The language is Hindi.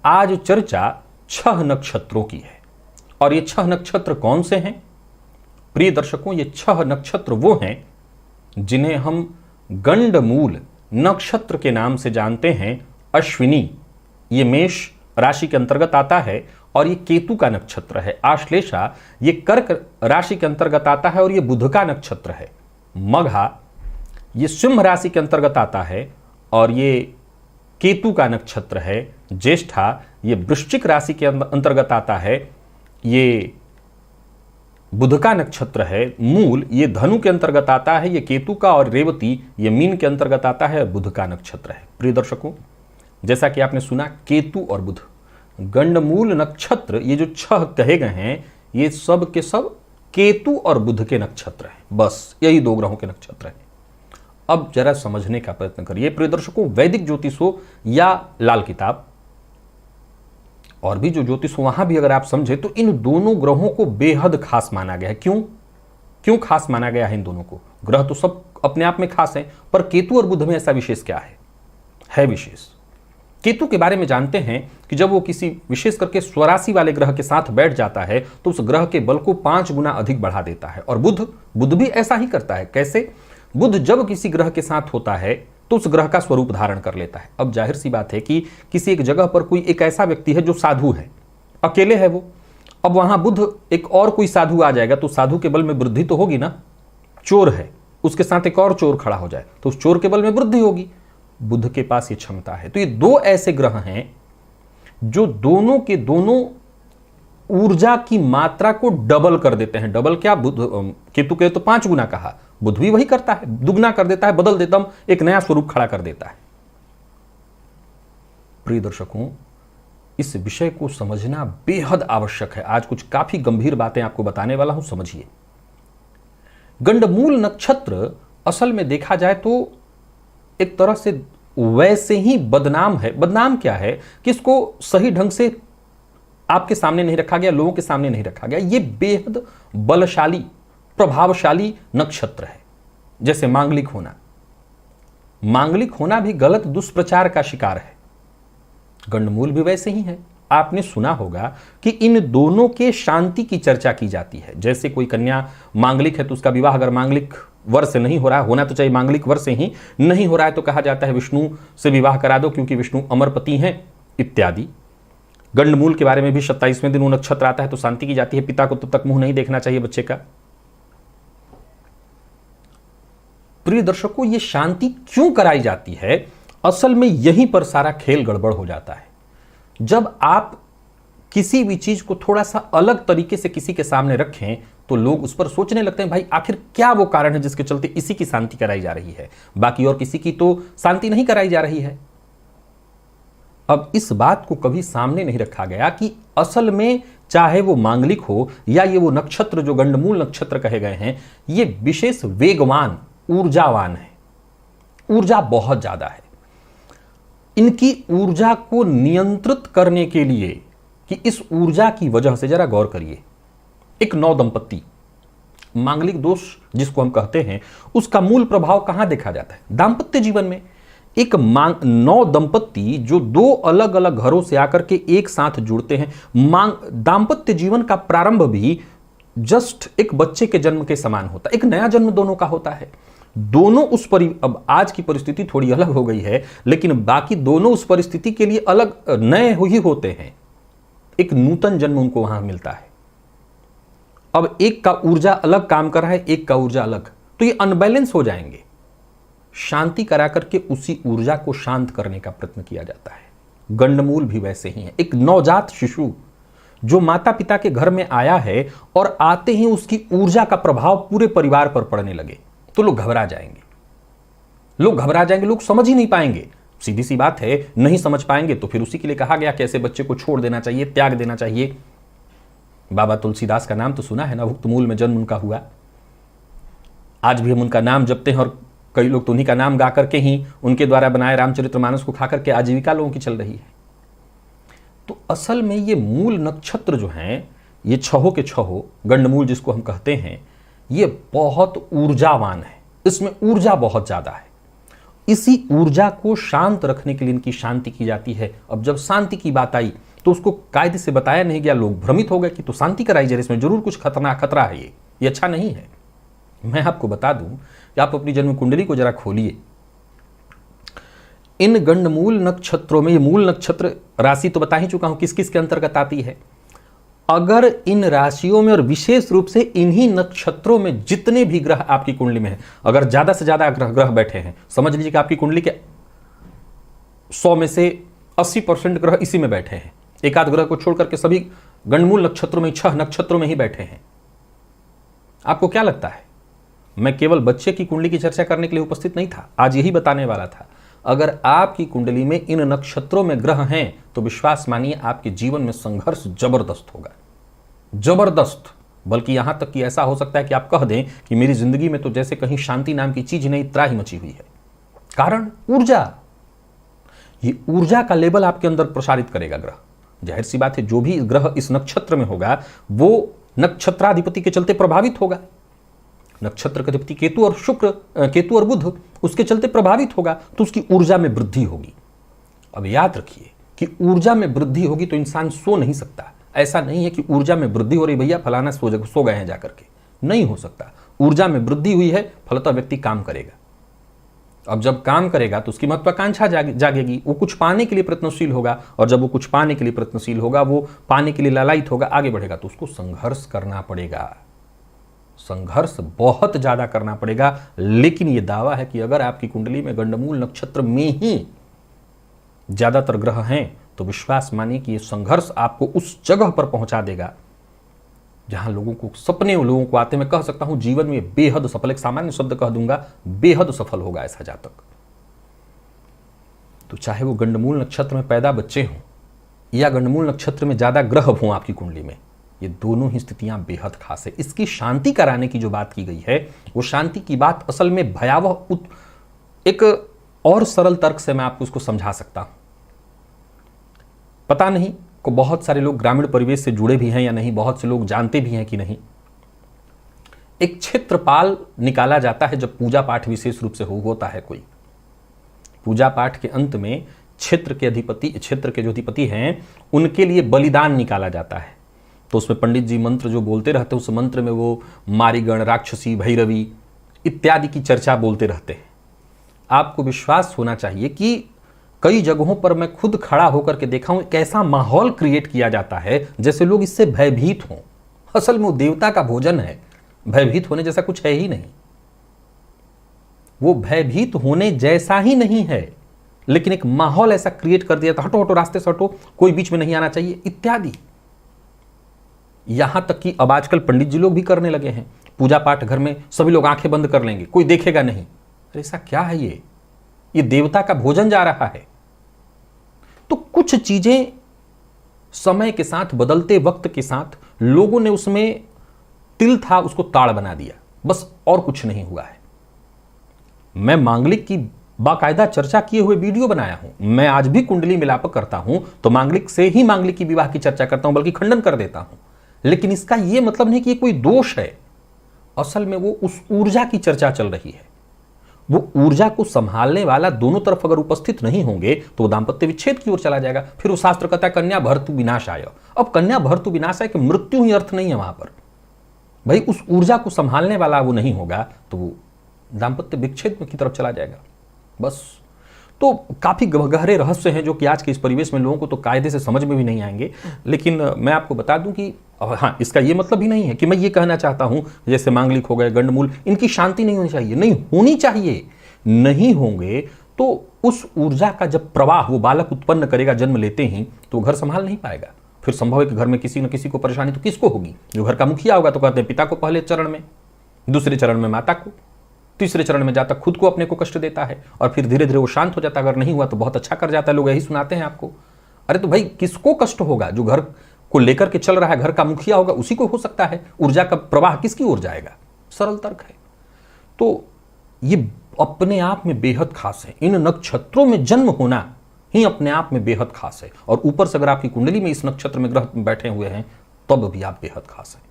आज चर्चा 6 नक्षत्रों की है। और ये 6 नक्षत्र कौन से हैं? प्रिय दर्शकों, ये 6 नक्षत्र वो हैं जिन्हें हम गंडमूल नक्षत्र के नाम से जानते हैं। अश्विनी ये मेष राशि के अंतर्गत आता है और ये केतु का नक्षत्र है। आश्लेषा ये कर्क राशि के अंतर्गत आता है और ये बुध का नक्षत्र है। मघा ये सिंह राशि के अंतर्गत आता है और ये केतु का नक्षत्र है। ज्येष्ठा ये वृश्चिक राशि के अंतर्गत आता है, ये बुध का नक्षत्र है। मूल ये धनु के अंतर्गत आता है, ये केतु का। और रेवती ये मीन के अंतर्गत आता है, बुध का नक्षत्र है। प्रिय दर्शकों, जैसा कि आपने सुना केतु और बुध गंडमूल नक्षत्र, ये जो 6 कहे गए हैं ये सब के सब केतु और बुध के नक्षत्र हैं। बस यही 2 ग्रहों के नक्षत्र हैं। अब जरा समझने का प्रयत्न करिए प्रिय दर्शकों, वैदिक ज्योतिष हो या लाल किताब और भी जो ज्योतिष हो, वहां भी अगर आप समझे तो इन दोनों ग्रहों को बेहद खास माना गया है। क्यों खास माना गया है इन दोनों को? ग्रह तो सब अपने आप में खास हैं, पर केतु और बुध में ऐसा विशेष क्या है विशेष। केतु के बारे में जानते हैं कि जब वो किसी विशेष करके स्वराशि वाले ग्रह के साथ बैठ जाता है तो उस ग्रह के बल को 5 गुना अधिक बढ़ा देता है। और बुध भी ऐसा ही करता है। कैसे? बुध जब किसी ग्रह के साथ होता है तो उस ग्रह का स्वरूप धारण कर लेता है। अब जाहिर सी बात है कि किसी एक जगह पर कोई एक ऐसा व्यक्ति है जो साधु है, अकेले है वो, अब वहां बुध एक और कोई साधु आ जाएगा तो साधु के बल में वृद्धि तो होगी ना। चोर है, उसके साथ एक और चोर खड़ा हो जाए तो उस चोर के बल में वृद्धि होगी। बुध के पास ये क्षमता है। तो ये 2 ऐसे ग्रह हैं जो दोनों के दोनों ऊर्जा की मात्रा को डबल कर देते हैं। डबल क्या? केतु के तो 5 गुना कहा, बुध भी वही करता है, दुगना कर देता है, बदल देता हूं, एक नया स्वरूप खड़ा कर देता है। प्रिय दर्शकों, इस विषय को समझना बेहद आवश्यक है। आज कुछ काफी गंभीर बातें आपको बताने वाला हूं, समझिए। गंडमूल नक्षत्र असल में देखा जाए तो एक तरह से वैसे ही बदनाम है। बदनाम क्या है कि इसको सही ढंग से आपके सामने नहीं रखा गया, लोगों के सामने नहीं रखा गया। यह बेहद बलशाली, प्रभावशाली नक्षत्र है। जैसे मांगलिक होना भी गलत दुष्प्रचार का शिकार है। गंडमूल भी वैसे ही है। आपने सुना होगा कि इन दोनों के शांति की चर्चा की जाती है। जैसे कोई कन्या मांगलिक है तो उसका विवाह अगर मांगलिक वर से नहीं हो रहा है, होना तो चाहिए मांगलिक वर से ही, नहीं हो रहा है तो कहा जाता है विष्णु से विवाह करा दो क्योंकि विष्णु अमरपति हैं इत्यादि। गंडमूल के बारे में भी 27वें दिन वो नक्षत्र आता है तो शांति की जाती है। पिता को तब तक मुंह नहीं देखना चाहिए बच्चे का। प्रिय दर्शकों, ये शांति क्यों कराई जाती है? असल में यहीं पर सारा खेल गड़बड़ हो जाता है। जब आप किसी भी चीज को थोड़ा सा अलग तरीके से किसी के सामने रखें तो लोग उस पर सोचने लगते हैं भाई आखिर क्या वो कारण है जिसके चलते इसी की शांति कराई जा रही है, बाकी और किसी की तो शांति नहीं कराई जा रही है। अब इस बात को कभी सामने नहीं रखा गया कि असल में चाहे वो मांगलिक हो या ये वो नक्षत्र जो गंडमूल नक्षत्र कहे गए हैं, ये विशेष वेगवान, ऊर्जावान है। ऊर्जा बहुत ज्यादा है। इनकी ऊर्जा को नियंत्रित करने के लिए कि इस ऊर्जा की वजह से जरा गौर करिए, एक नवदंपति, मांगलिक दोष जिसको हम कहते हैं, उसका मूल प्रभाव कहां देखा जाता है? दांपत्य जीवन में। एक नवदंपति जो 2 अलग अलग घरों से आकर के एक साथ जुड़ते हैं, दांपत्य जीवन का प्रारंभ भी जस्ट एक बच्चे के जन्म के समान होता है। एक नया जन्म दोनों का होता है। दोनों अब आज की परिस्थिति थोड़ी अलग हो गई है, लेकिन बाकी दोनों उस परिस्थिति के लिए अलग नए ही होते हैं। एक नूतन जन्म उनको वहां मिलता है। अब एक का ऊर्जा अलग काम कर रहा है, एक का ऊर्जा अलग, तो ये अनबैलेंस हो जाएंगे। शांति करा करके उसी ऊर्जा को शांत करने का प्रयत्न किया जाता है। गंडमूल भी वैसे ही है। एक नवजात शिशु जो माता पिता के घर में आया है और आते ही उसकी ऊर्जा का प्रभाव पूरे परिवार पर पड़ने लगे तो लोग घबरा जाएंगे, लोग समझ ही नहीं पाएंगे। सीधी सी बात है, नहीं समझ पाएंगे तो फिर उसी के लिए कहा गया कि ऐसे बच्चे को छोड़ देना चाहिए, त्याग देना चाहिए। बाबा तुलसीदास का नाम तो सुना है ना, भुक्त मूल में जन्म उनका हुआ। आज भी हम उनका नाम जपते हैं और कई लोग तो उन्हीं का नाम गा करके ही उनके द्वारा बनाए रामचरितमानस को खा करके आजीविका लोगों की चल रही है। तो असल में ये मूल नक्षत्र जो हैं, ये 6 के 6 गंडमूल जिसको हम कहते हैं, ये बहुत ऊर्जावान है। इसमें ऊर्जा बहुत ज्यादा है। इसी ऊर्जा को शांत रखने के लिए इनकी शांति की जाती है। अब जब शांति की बात आई तो उसको कायदे से बताया नहीं गया, लोग भ्रमित हो गए कि तो शांति कराई जा रही, इसमें जरूर कुछ खतरा है, ये अच्छा नहीं है। मैं आपको बता दूं कि आप अपनी जन्म कुंडली को जरा खोलिए। इन गंडमूल नक्षत्रों में, ये मूल नक्षत्र राशि तो बता ही चुका हूं किस किस के अंतर्गत आती है। अगर इन राशियों में और विशेष रूप से इन्हीं नक्षत्रों में जितने भी ग्रह आपकी कुंडली में हैं, अगर ज्यादा से ज्यादा ग्रह बैठे हैं, समझ लीजिए कि आपकी कुंडली के 100 में से 80% ग्रह इसी में बैठे हैं, एक आध ग्रह को छोड़कर के सभी गंडमूल नक्षत्रों में, 6 नक्षत्रों में ही बैठे हैं, आपको क्या लगता है? मैं केवल बच्चे की कुंडली की चर्चा करने के लिए उपस्थित नहीं था, आज यही बताने वाला था। अगर आपकी कुंडली में इन नक्षत्रों में ग्रह हैं तो विश्वास मानिए आपके जीवन में संघर्ष जबरदस्त होगा, जबरदस्त। बल्कि यहां तक कि ऐसा हो सकता है कि आप कह दें कि मेरी जिंदगी में तो जैसे कहीं शांति नाम की चीज नहीं, त्राही मची हुई है। कारण ऊर्जा, ये ऊर्जा का लेवल आपके अंदर प्रसारित करेगा ग्रह। जाहिर सी बात है, जो भी ग्रह इस नक्षत्र में होगा वो नक्षत्राधिपति के चलते प्रभावित होगा। नक्षत्र का अधिपति केतु और शुक्र, केतु और बुध, उसके चलते प्रभावित होगा, तो उसकी ऊर्जा में वृद्धि होगी। अब याद रखिए कि ऊर्जा में वृद्धि होगी तो इंसान सो नहीं सकता। ऐसा नहीं है कि ऊर्जा में वृद्धि हो रही, भैया फलाना सो गए हैं जाकर के, नहीं हो सकता। ऊर्जा में वृद्धि हुई है, फलतः व्यक्ति काम करेगा। अब जब काम करेगा तो उसकी महत्वाकांक्षा जागेगी, वो कुछ पाने के लिए प्रयत्नशील होगा, और जब वो कुछ पाने के लिए प्रयत्नशील होगा, वो पाने के लिए लालायित होगा, आगे बढ़ेगा, तो उसको संघर्ष करना पड़ेगा, संघर्ष बहुत ज्यादा करना पड़ेगा। लेकिन यह दावा है कि अगर आपकी कुंडली में गंडमूल नक्षत्र में ही ज्यादातर ग्रह हैं तो विश्वास मानिए कि यह संघर्ष आपको उस जगह पर पहुंचा देगा जहां लोगों को सपने लोगों को आते, मैं कह सकता हूं जीवन में बेहद सफल, एक सामान्य शब्द कह दूंगा, बेहद सफल होगा ऐसा जातक। तो चाहे वो गंडमूल नक्षत्र में पैदा बच्चे हों या गंडमूल नक्षत्र में ज्यादा ग्रह हों आपकी कुंडली में, ये दोनों ही स्थितियां बेहद खास है। इसकी शांति कराने की जो बात की गई है, वो शांति की बात असल में भयावह, एक और सरल तर्क से मैं आपको उसको समझा सकता हूं। पता नहीं को बहुत सारे लोग ग्रामीण परिवेश से जुड़े भी हैं या नहीं, बहुत से लोग जानते भी हैं कि नहीं। एक क्षेत्रपाल निकाला जाता है जब पूजा पाठ विशेष रूप से होता है, कोई पूजा पाठ के अंत में क्षेत्र के जो अधिपति हैं उनके लिए बलिदान निकाला जाता है। तो उसमें पंडित जी मंत्र जो बोलते रहते हैं, उस मंत्र में वो मारीगण, राक्षसी, भैरवी इत्यादि की चर्चा बोलते रहते हैं। आपको विश्वास होना चाहिए कि कई जगहों पर मैं खुद खड़ा होकर के देखा हूं, एक ऐसा माहौल क्रिएट किया जाता है जैसे लोग इससे भयभीत हों। असल में वो देवता का भोजन है, भयभीत होने जैसा कुछ है ही नहीं, वो भयभीत होने जैसा ही नहीं है, लेकिन एक माहौल ऐसा क्रिएट कर दिया था, हटो हटो रास्ते से हटो, कोई बीच में नहीं आना चाहिए इत्यादि। यहां तक कि अब आजकल पंडित जी लोग भी करने लगे हैं, पूजा पाठ घर में सभी लोग आंखें बंद कर लेंगे, कोई देखेगा नहीं। अरे ऐसा क्या है, ये देवता का भोजन जा रहा है। तो कुछ चीजें समय के साथ, बदलते वक्त के साथ लोगों ने उसमें तिल था उसको ताड़ बना दिया, बस और कुछ नहीं हुआ है। मैं मांगलिक की बाकायदा चर्चा किए हुए वीडियो बनाया हूं। मैं आज भी कुंडली मिलाप करता हूं तो मांगलिक से ही मांगलिक की विवाह की चर्चा करता हूं, बल्कि खंडन कर देता हूं। लेकिन इसका यह मतलब नहीं कि ये कोई दोष है। असल में वो उस ऊर्जा की चर्चा चल रही है। वो ऊर्जा को संभालने वाला दोनों तरफ अगर उपस्थित नहीं होंगे तो दाम्पत्य विच्छेद की ओर चला जाएगा। फिर वो शास्त्र कहता है कन्या भर्तु विनाशाय। अब कन्या भर्तु विनाशाय कि मृत्यु ही अर्थ नहीं है वहां पर। भाई उस ऊर्जा को संभालने वाला वो नहीं होगा तो वो दाम्पत्य विच्छेद की तरफ चला जाएगा। बस तो काफी गहरे रहस्य हैं जो कि आज के इस परिवेश में लोगों को तो कायदे से समझ में भी नहीं आएंगे। लेकिन मैं आपको बता दूं कि हाँ, इसका यह मतलब ही नहीं है कि मैं ये कहना चाहता हूं जैसे मांगलिक हो गए, गंडमूल, इनकी शांति नहीं होनी चाहिए, नहीं होनी चाहिए। नहीं होंगे तो उस ऊर्जा का जब प्रवाह वो बालक उत्पन्न करेगा जन्म लेते ही, तो घर संभाल नहीं पाएगा। फिर संभव है कि घर में किसी न किसी को परेशानी तो किसको होगी? जो घर का मुखिया होगा तो कहते हैं पिता को पहले चरण में, दूसरे चरण में माता को, तीसरे चरण में जाता खुद को अपने को कष्ट देता है, और फिर धीरे धीरे वो शांत हो जाता है। अगर नहीं हुआ तो बहुत अच्छा कर जाता है। लोग यही सुनाते हैं आपको। अरे तो भाई किसको कष्ट होगा? जो घर को लेकर के चल रहा है, घर का मुखिया होगा, उसी को हो सकता है। ऊर्जा का प्रवाह किसकी ओर जाएगा? सरल तर्क है। तो ये अपने आप में बेहद खास है। इन नक्षत्रों में जन्म होना ही अपने आप में बेहद खास है। और ऊपर से अगर आपकी कुंडली में इस नक्षत्र में ग्रह बैठे हुए हैं तब भी आप बेहद खास हैं।